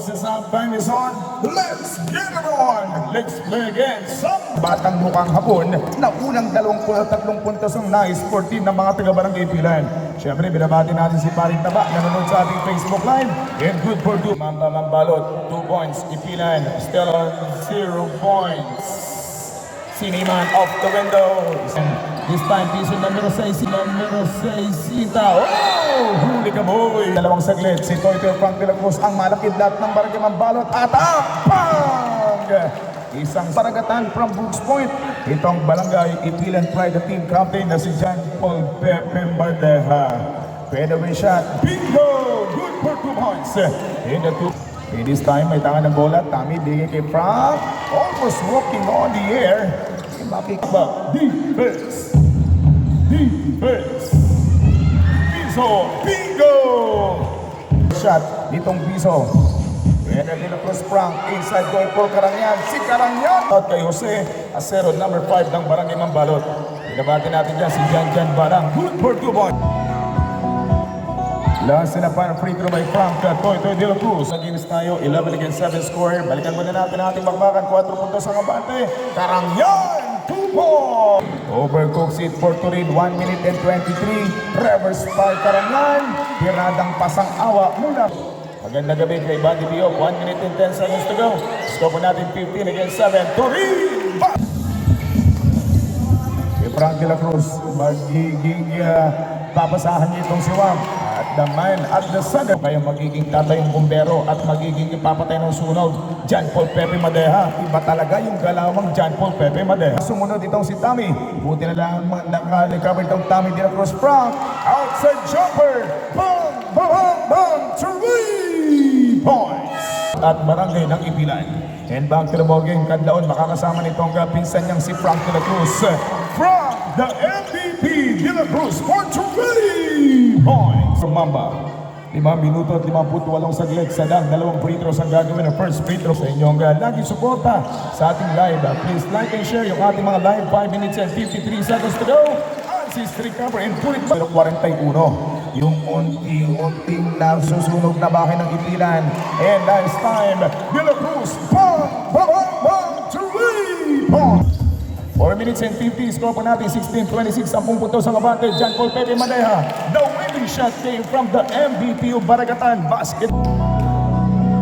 boses ang time is on. Let's get it on! Let's play again. Some batang mukhang hapon na unang 23 puntos ang nais 14 ng mga taga-barangay Pilan. Siyempre, binabati natin si Paring Taba na nanonood sa ating Facebook Live. And good for 2. Mamba Mambalot, 2 points. Ipilan, still on 0 points. Siniman off the windows. And this time, piso numero 6. Numero 6, Sita. Oh! Huli ka boy! Dalawang saglit. Si Toyter Frank de la Cruz ang malakidlat ng Barangay Mambalot. At ang pang! Isang paragatan from Brooks Point. Itong barangay Ipilan Pride, the team captain na si John Paul Pepe Mardeja. Fadeaway shot. Bingo! Good for 2 points. In the 2. In this time, may tangan ng bola. Tami, bigay kay Frank. Almost walking on the air. Makikaba. Defense. Defense. Piso. Bingo! Shot nitong Piso. And then De La Cruz Frank. Inside goal for Karangyan. Si Karangyan. Out kay Jose Acero, number 5 ng Barangay Mambalot. Pinabati natin dyan si Jan Barang. Good for 2 points. Last na pa free throw by Frank Toy De La Cruz. Against tayo, 11 against 7 score. Balikan muna natin ating bakbakan. 4 puntos ang abante. Karangyan, 2 points. Overcooked seat for Turin, 1 minute and 23. Reverse by Karangyan. Tiradang pasang awa mula. Magandang gabi kay Buddy Biok. 1 minute and 10 seconds to go. Score po natin 15 against 7. Turin! Si Frank De La Cruz, magiging papasahan niya itong si Wam. The man at the sun. Kaya magiging tatay yung bumbero at magiging ipapatay ng sunog. John Paul Pepe Madeja. Iba talaga yung galawang John Paul Pepe Madeja. Sumunod itong si Tommy. Buti na lang naka-recover itong Tommy De La Cruz Frank. Outside jumper. Bang! Bang! Bang! Bang! 3 points. At barangay ng Ipilan. And back to the ball game. Kadlaon makakasama nitong pinsan niyang si Frank De La Cruz. Frank, the MVP De La Cruz for 3 points. From Mamba, 5 minuto at 58 saglit. Sadang 2 free throws ang gagawin ng first free throw sa inyong lagi suporta sa ating live. Please like and share yung ating mga live. 5 minutes and 53 seconds to go. Assist recover and put it back. 41. Yung unting-unting nasusunog na bahay ng Ipilan. And last time, De La Cruz, bang! Bang! Bang! 3 points. 4 minutes and 50, score po natin 16-26, 10 puntos ang abante. John Paul Pepe Madeja. The winning shot came from the MVP of Baragatan Basket.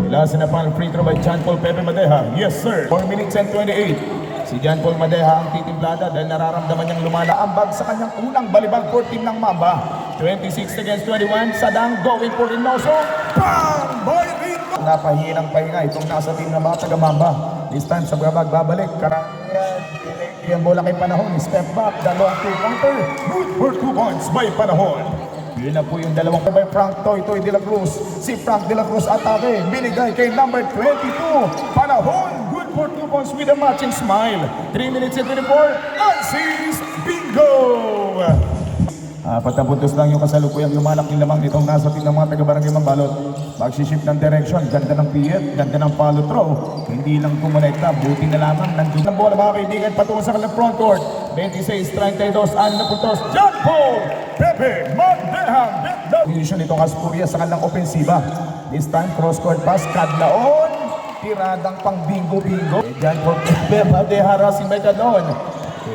Ilasin na pa ang free throw by John Paul Pepe Madeja. Yes sir. 4 minutes and 28. Si John Paul Madeja ang titimplada dahil nararamdaman niyang lumalaambag sa kanyang unang balibag for team ng Mamba. 26 against 21. Sadang going for Reynoso. Bang! Boy Rito! Napahinang pahinga itong nasa team ng mga taga-Mamba. This time sa babalik. Karangyan. Yung bola kay Panahon, step back, dalawang 2-pointer, good for 2 points by Panahon. Yun na po yung dalawang by Frank Toy De La Cruz. Si Frank De La Cruz atake, binigay kay number 22, Panahon, good for 2 points with a matching smile. 3 minutes and 24, assist, bingo! 4 puntos lang yung kasalukuyang lumalaking lamang itong nasa team ng mga taga-barangay Mambalot. Magsishift ng direction, ganda ng piyet, ganda ng follow throw. Hindi lang kumonekta, buti na lamang nandun ang bola mga kaibigan patungo sa kanilang front court. 26-32, 6 na puntos, John Paul Pepe Madeja. Position itong Aspuria sa kanilang ofensiba. This time cross-court pass, Kadlaon. Tiradang pang bingo-bingo. John Paul Pepe Madeja, Racing by Kadlaon.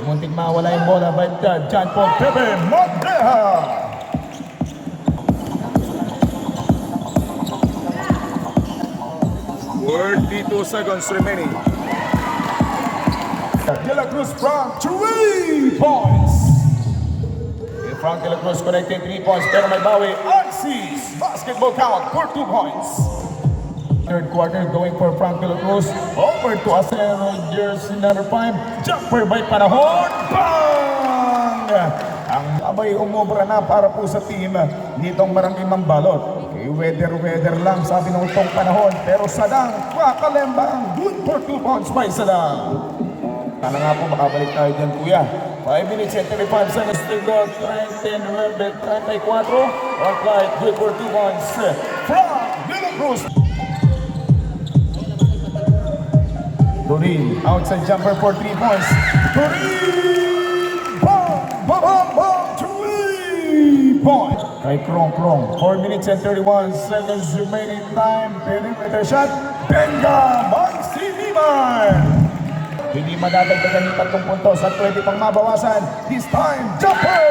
Muntik mawala yung bola by John Paul Pepe Madeja. 42 seconds remaining. De La Cruz Frank, 3 points. Frank De La Cruz connecting 3 points pero may bawi. Axis basketball count for 2 points. Third quarter going for Frank De La Cruz. Over to Acero, jersey number 5. Jumper by Panahon. Bang! Ang abay umobra na para po sa team nitong Barangay Mambalot. Weather lang sabi ng itong Panahon. Pero Sadang, kakalembang. Good for 2 points by Sadang. Sana nga po makabalik tayo dyan kuya. 5 minutes and 35 seconds to go. 34. On flight, good for 2 points. Frank De La Cruz. Turin, outside jumper for 3 points. Turin! Bang! Bang! Bang! 3 points! kay Krong Krong. 4 minutes and 31 seconds remaining time. Perimeter shot. Benga Magsiliman! Hindi madadagdagan yung 3 puntos at pwede pang mabawasan. This time, jumper!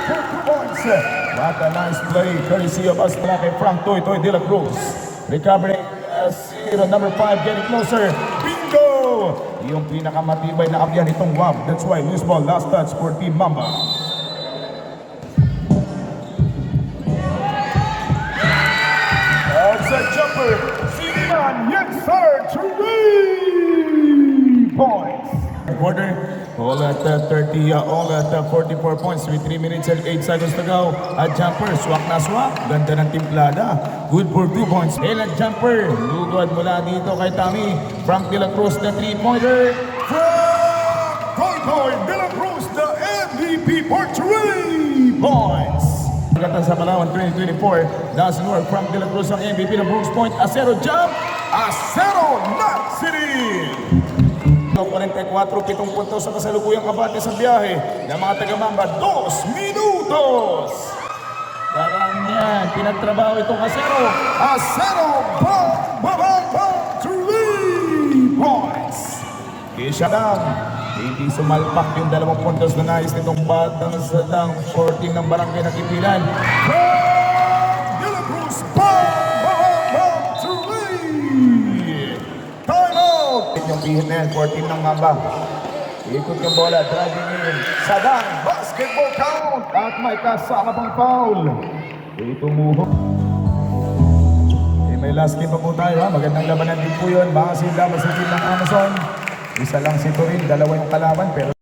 For 2 points. What a nice play. Courtesy of us mula kay Frank Toy Toy de la Cruz. Recovering zero, number 5 getting closer. Bingo! Yung pinakamatibay na abyan itong WAP. That's why loose ball, last touch for Team Mamba. That's a jumper. Siliman, yes sir, 3 points. Quarter, all at 30, all at 44 points with 3 minutes and 8 seconds to go. A jumper, swak na swak. Ganda ng timplada. Good for 2 points. And a jumper, lugod mula dito kay Tommy. Frank De La Cruz, the 3-pointer. Frank Toy Toy De La Cruz, the MVP for 3 points. Pagkatan sa Palawan 2024, doesn't work. Frank De La Cruz ang MVP ng Brooks Point. Acero jump, Acero Knot City! 44, 7 puntos sa kasalukuyang kabate sa biyahe ng mga taga-Mamba, 2 minutos! Parang yan, pinagtrabaho itong Acero. Acero, bang, bang, bang, bang, 3 points! Kisha lang, hindi sumalpak yung 2 puntos na nais nitong batang sa dang 14 ng barangay na Kipilan. Frank De La Cruz, bang, bang, bang, 3! Time out! Yung bihit na yan, 14 ng Mamba. Ikot yung bola, driving in. Sadang, basketball count! At may kasama pang foul. Tumuho. May last game pa po tayo ha. Magandang labanan din po yun. Baka sila, basta ng Amazon. Isa lang si Turin, 2 yung kalaban. Pero